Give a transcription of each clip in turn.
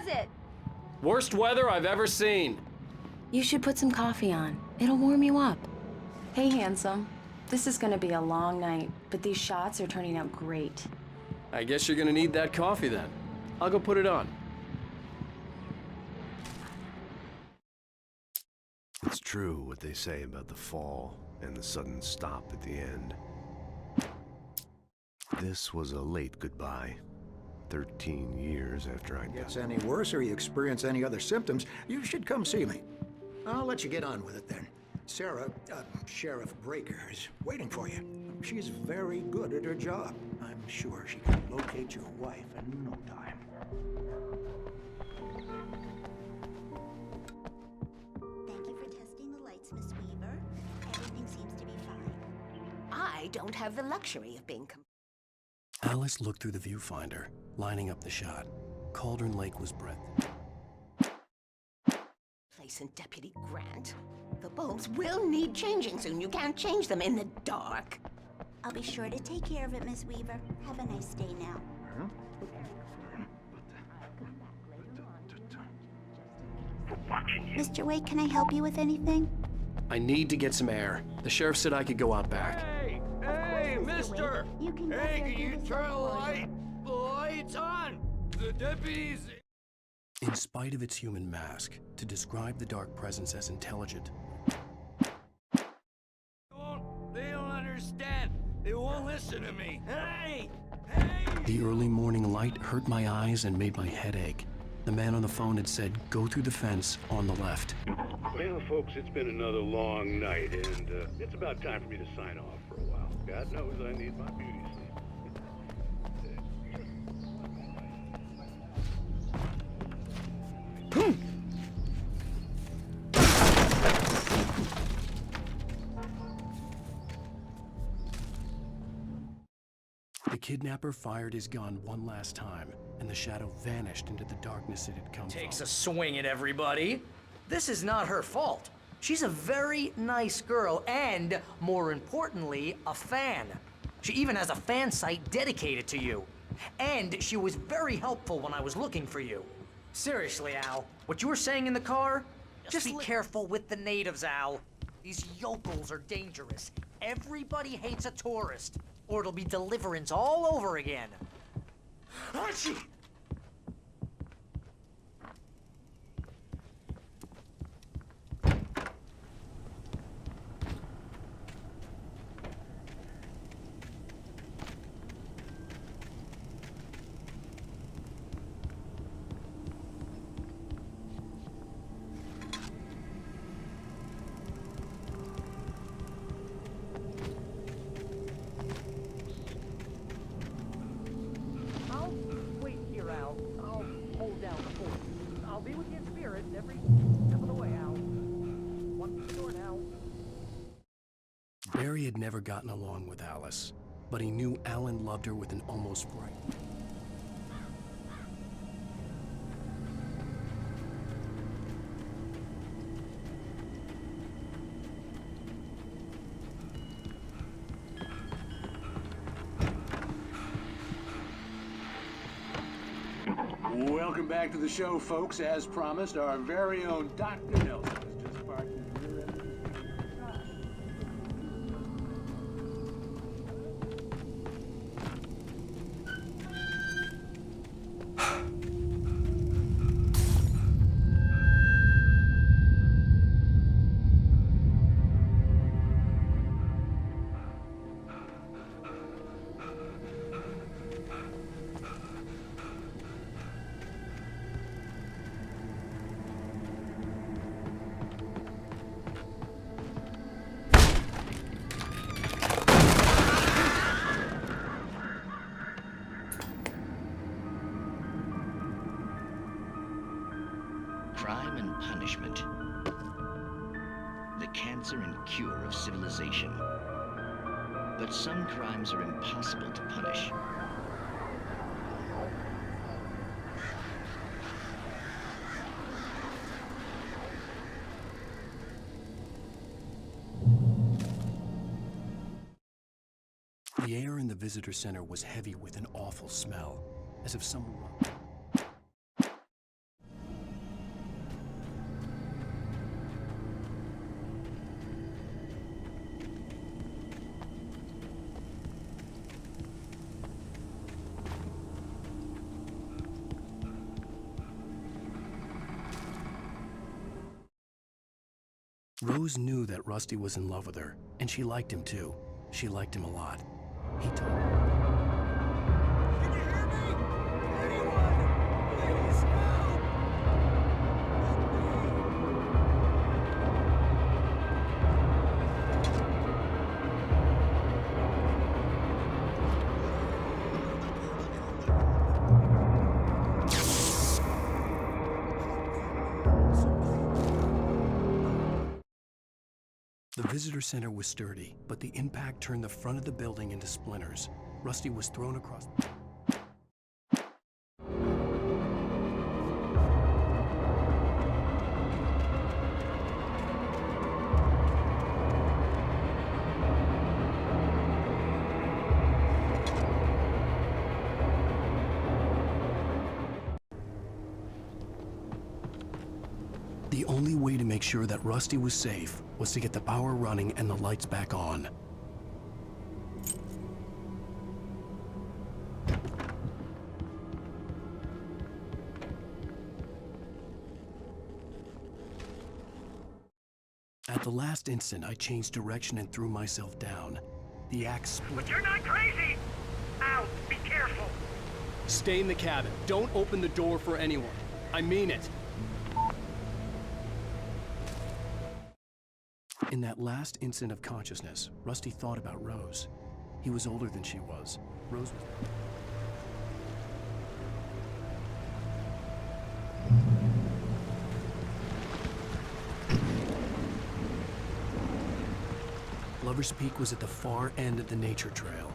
was it? Worst weather I've ever seen. You should put some coffee on. It'll warm you up. Hey, handsome. This is gonna be a long night, but these shots are turning out great. I guess you're gonna need that coffee then. I'll go put it on. It's true what they say about the fall and the sudden stop at the end. This was a late goodbye. 13 years after I Gets any worse or you experience any other symptoms, you should come see me. I'll let you get on with it then. Sarah, Sheriff Breaker, is waiting for you. She's very good at her job. I'm sure she can locate your wife in no time. Thank you for testing the lights, Miss Weaver. Everything seems to be fine. I don't have the luxury of being Alice looked through the viewfinder, lining up the shot. Cauldron Lake was breathtaking. place in Deputy Grant. The bulbs will need changing soon. You can't change them in the dark. I'll be sure to take care of it, Miss Weaver. Have a nice day now. Mr. Wake, can I help you with anything? I need to get some air. The sheriff said I could go out back. Hey! Hey, mister! You can Hey, can you turn the light? The light's on! The deputies... In spite of its human mask, to describe the dark presence as intelligent... They don't understand. They won't listen to me. Hey! Hey! The early morning light hurt my eyes and made my head ache. The man on the phone had said, go through the fence on the left. Well, folks, it's been another long night, and it's about time for me to sign off for a while. God knows I need my beauty sleep. The kidnapper fired his gun one last time, and the shadow vanished into the darkness it had come from. Takes a swing at everybody. This is not her fault. She's a very nice girl and, more importantly, a fan. She even has a fan site dedicated to you. And she was very helpful when I was looking for you. Seriously, Al, what you were saying in the car? Just be careful with the natives, Al. These yokels are dangerous. Everybody hates a tourist, or it'll be Deliverance all over again. Archie! Barry had never gotten along with Alice, but he knew Alan loved her with an almost bright. Welcome back to the show, folks. As promised, our very own Dr. Nelson has just parked in the rear end of the Crime and punishment. The cancer and cure of civilization. But some crimes are impossible to punish. The air in the visitor center was heavy with an awful smell, as if someone... Rose knew that Rusty was in love with her, and she liked him too. She liked him a lot. He told her. Can you hear me? Anyone? Please help! The visitor center was sturdy, but the impact turned the front of the building into splinters. Rusty was thrown across. The only way to make sure that Rusty was safe was to get the power running and the lights back on. At the last instant, I changed direction and threw myself down. The axe split. But you're not crazy! Ow, be careful! Stay in the cabin. Don't open the door for anyone. I mean it. In that last instant of consciousness, Rusty thought about Rose. He was older than she was. Rose was... Lover's Peak was at the far end of the nature trail.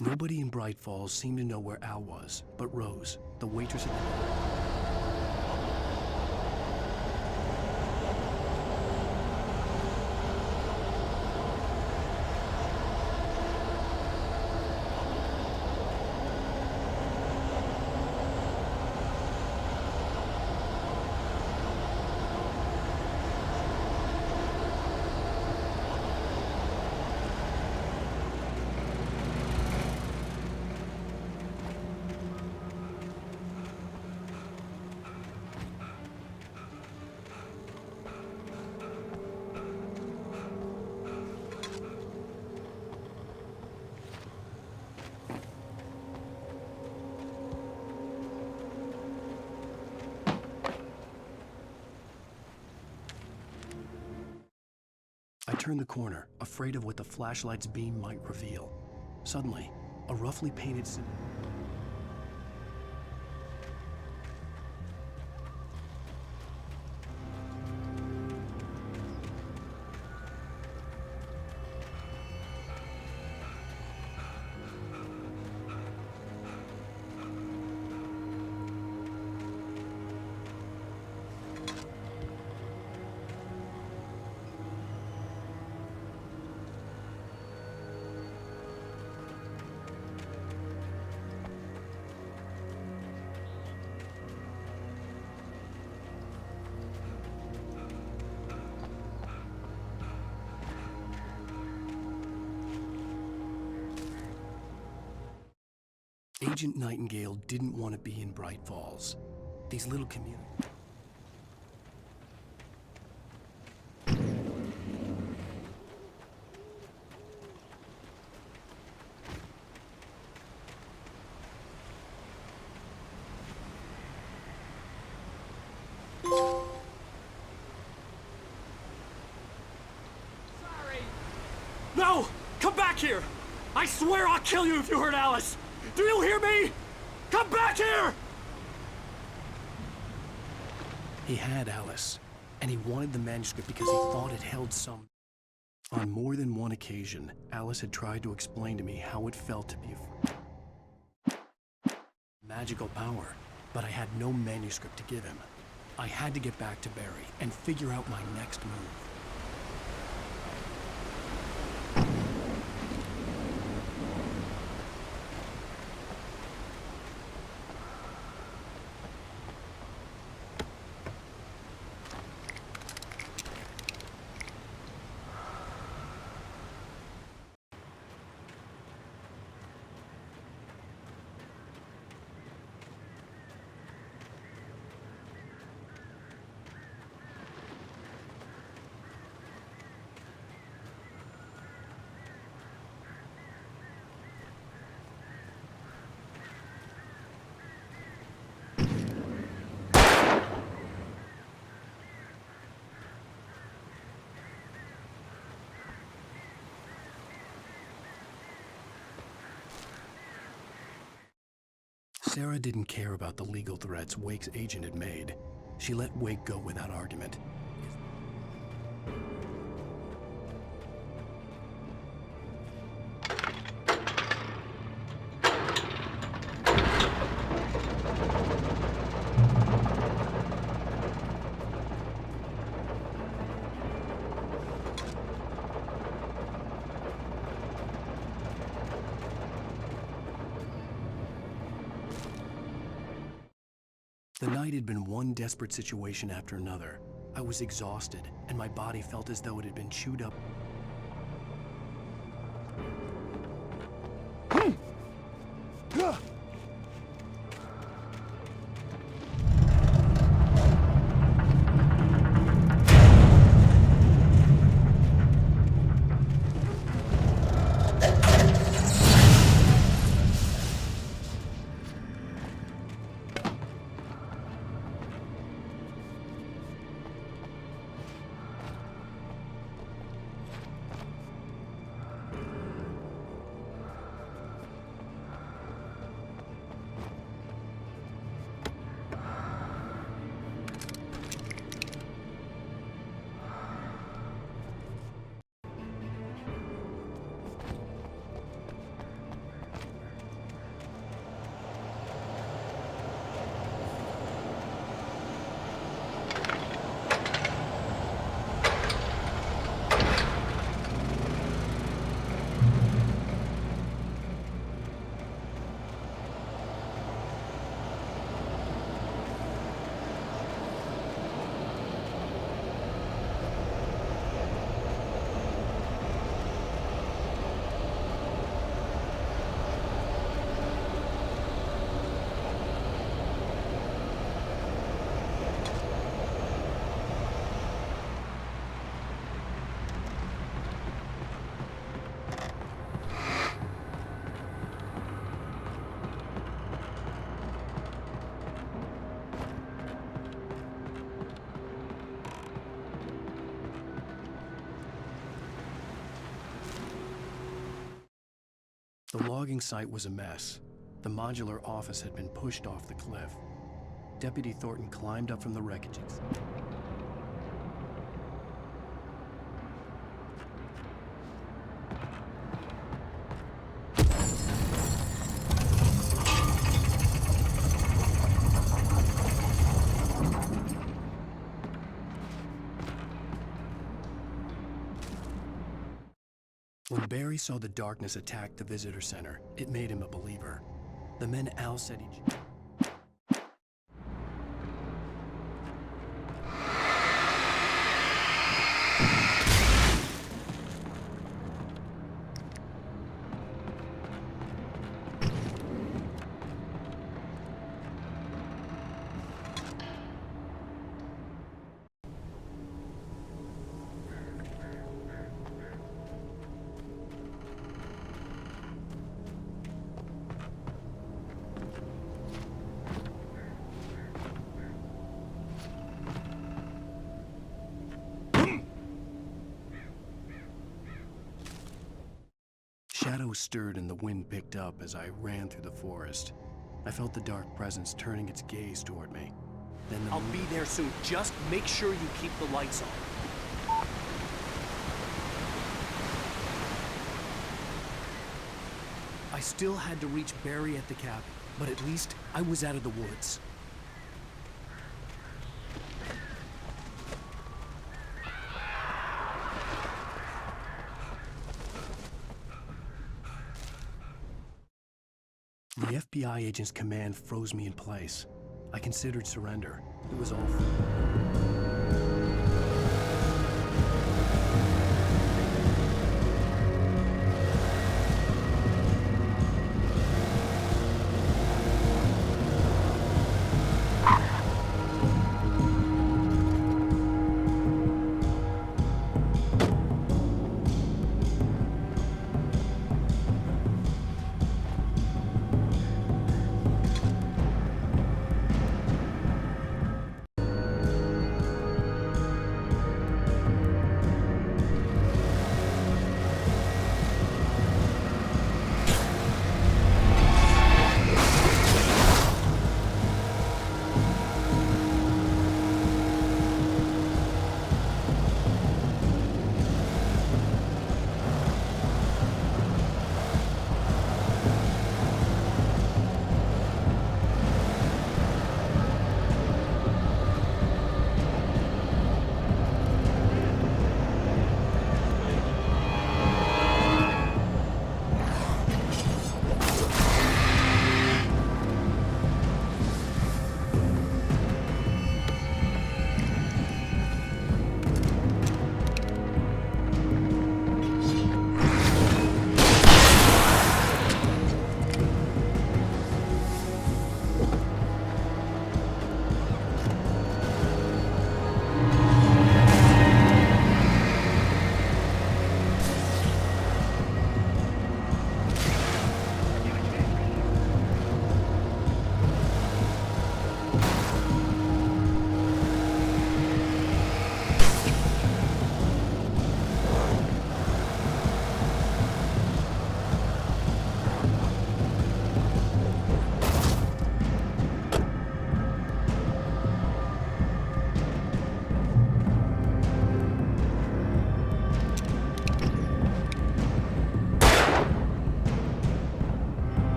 Nobody in Bright Falls seemed to know where Al was, but Rose, the waitress at the... I turned the corner, afraid of what the flashlight's beam might reveal. Suddenly, a roughly painted... Agent Nightingale didn't want to be in Bright Falls. These little communities... No! Come back here! I swear I'll kill you if you hurt Alice! Do you hear me? Come back here! He had Alice, and he wanted the manuscript because he thought it held some... On more than one occasion, Alice had tried to explain to me how it felt to be a magical power, but I had no manuscript to give him. I had to get back to Barry and figure out my next move. Sarah didn't care about the legal threats Wake's agent had made. She let Wake go without argument. The night had been one desperate situation after another. I was exhausted, and my body felt as though it had been chewed up. The logging site was a mess. The modular office had been pushed off the cliff. Deputy Thornton climbed up from the wreckage. When Barry saw the darkness attack the visitor center, it made him a believer. The men Al said he... shadows stirred and the wind picked up as I ran through the forest. I felt the dark presence turning its gaze toward me. Then I'll be there soon. Just make sure you keep the lights on. I still had to reach Barry at the cabin, but at least I was out of the woods. The FBI agent's command froze me in place. I considered surrender. It was all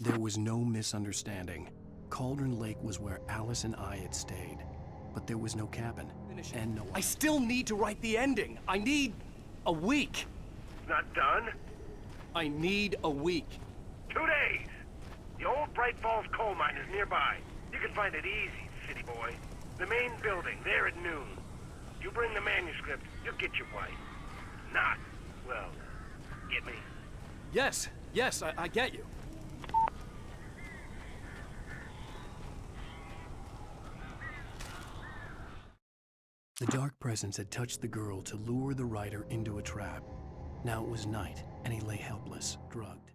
There was no misunderstanding. Cauldron Lake was where Alice and I had stayed, but there was no cabin, and no... I still need to write the ending. I need a week. Not done? I need a week. 2 days! The old Bright Falls coal mine is nearby. You can find it easy, city boy. The main building, there at noon. You bring the manuscript, you'll get your wife. Not, well, get me? Yes, I get you. The dark presence had touched the girl to lure the writer into a trap. Now it was night, and he lay helpless, drugged.